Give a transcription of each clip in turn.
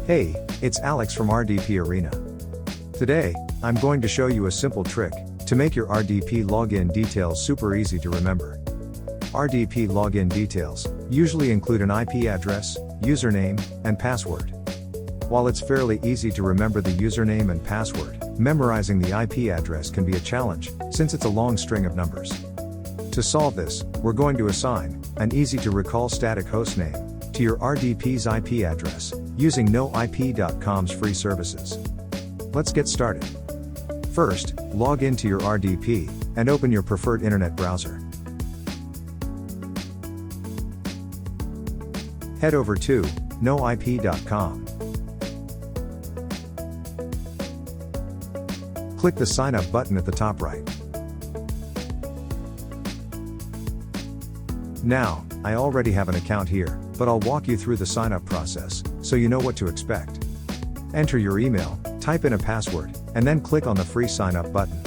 Hey, it's Alex from RDP Arena. Today, I'm going to show you a simple trick to make your RDP login details super easy to remember. RDP login details usually include an IP address, username, and password. While it's fairly easy to remember the username and password, memorizing the IP address can be a challenge, since it's a long string of numbers. To solve this, we're going to assign an easy-to-recall static hostname to your RDP's IP address, using noip.com's free services. Let's get started. First, log into your RDP, and open your preferred internet browser. Head over to noip.com. Click the Sign Up button at the top right. Now, I already have an account here, but I'll walk you through the sign up process, so you know what to expect. Enter your email, type in a password, and then click on the free sign up button.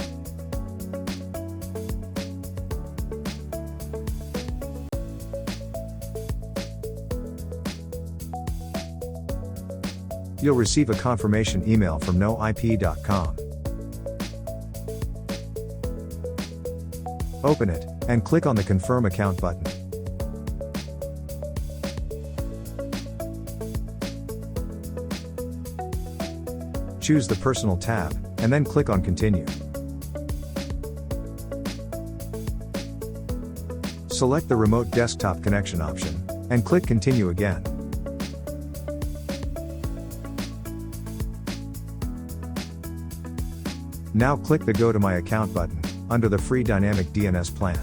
You'll receive a confirmation email from noip.com. Open it, and click on the Confirm Account button. Choose the Personal tab, and then click on Continue. Select the Remote Desktop Connection option, and click Continue again. Now click the Go to My Account button, under the free Dynamic DNS plan.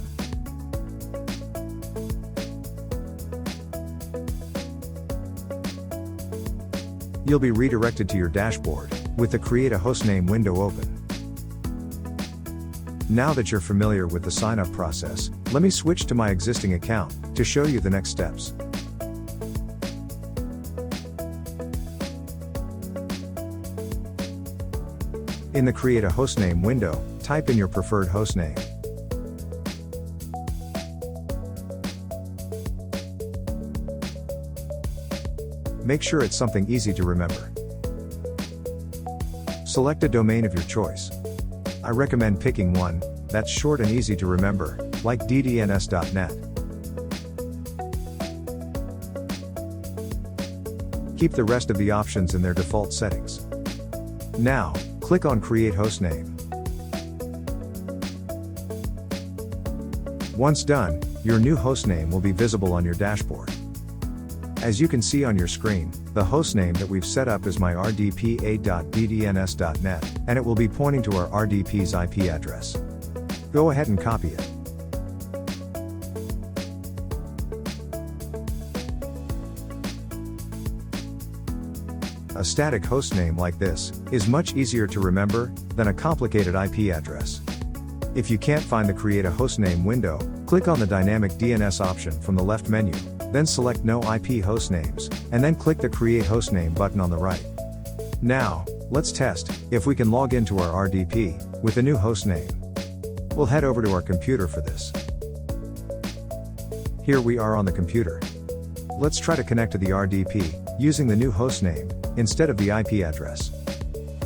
You'll be redirected to your dashboard, with the Create a Hostname window open. Now that you're familiar with the sign-up process, let me switch to my existing account, to show you the next steps. In the Create a Hostname window, type in your preferred hostname. Make sure it's something easy to remember. Select a domain of your choice. I recommend picking one that's short and easy to remember, like ddns.net. Keep the rest of the options in their default settings. Now, click on Create Hostname. Once done, your new hostname will be visible on your dashboard. As you can see on your screen, the hostname that we've set up is my rdpa.ddns.net, and it will be pointing to our RDP's IP address. Go ahead and copy it. A static hostname like this is much easier to remember than a complicated IP address. If you can't find the Create a Hostname window, click on the Dynamic DNS option from the left menu, then select No IP Hostnames, and then click the Create Hostname button on the right. Now, let's test if we can log into our RDP with a new hostname. We'll head over to our computer for this. Here we are on the computer. Let's try to connect to the RDP using the new hostname instead of the IP address.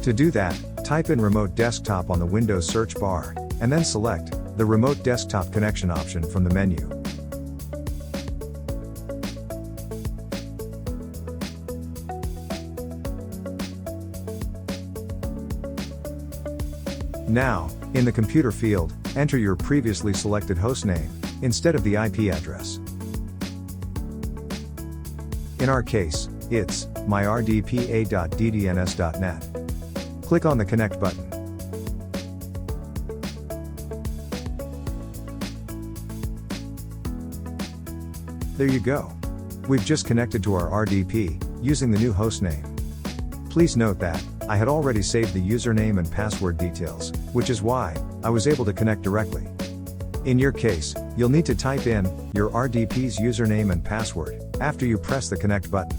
To do that, type in Remote Desktop on the Windows search bar, and then select the Remote Desktop Connection option from the menu. Now, in the computer field, enter your previously selected hostname instead of the IP address. In our case, it's myrdpa.ddns.net. Click on the Connect button. There you go. We've just connected to our RDP using the new hostname. Please note that I had already saved the username and password details, which is why I was able to connect directly. In your case, you'll need to type in your RDP's username and password after you press the Connect button.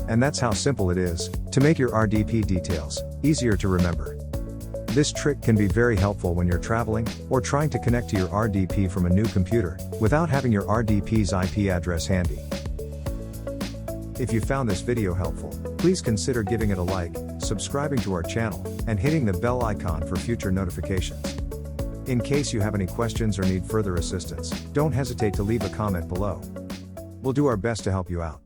And that's how simple it is to make your RDP details easier to remember. This trick can be very helpful when you're traveling or trying to connect to your RDP from a new computer without having your RDP's IP address handy. If you found this video helpful, please consider giving it a like, subscribing to our channel, and hitting the bell icon for future notifications. In case you have any questions or need further assistance, don't hesitate to leave a comment below. We'll do our best to help you out.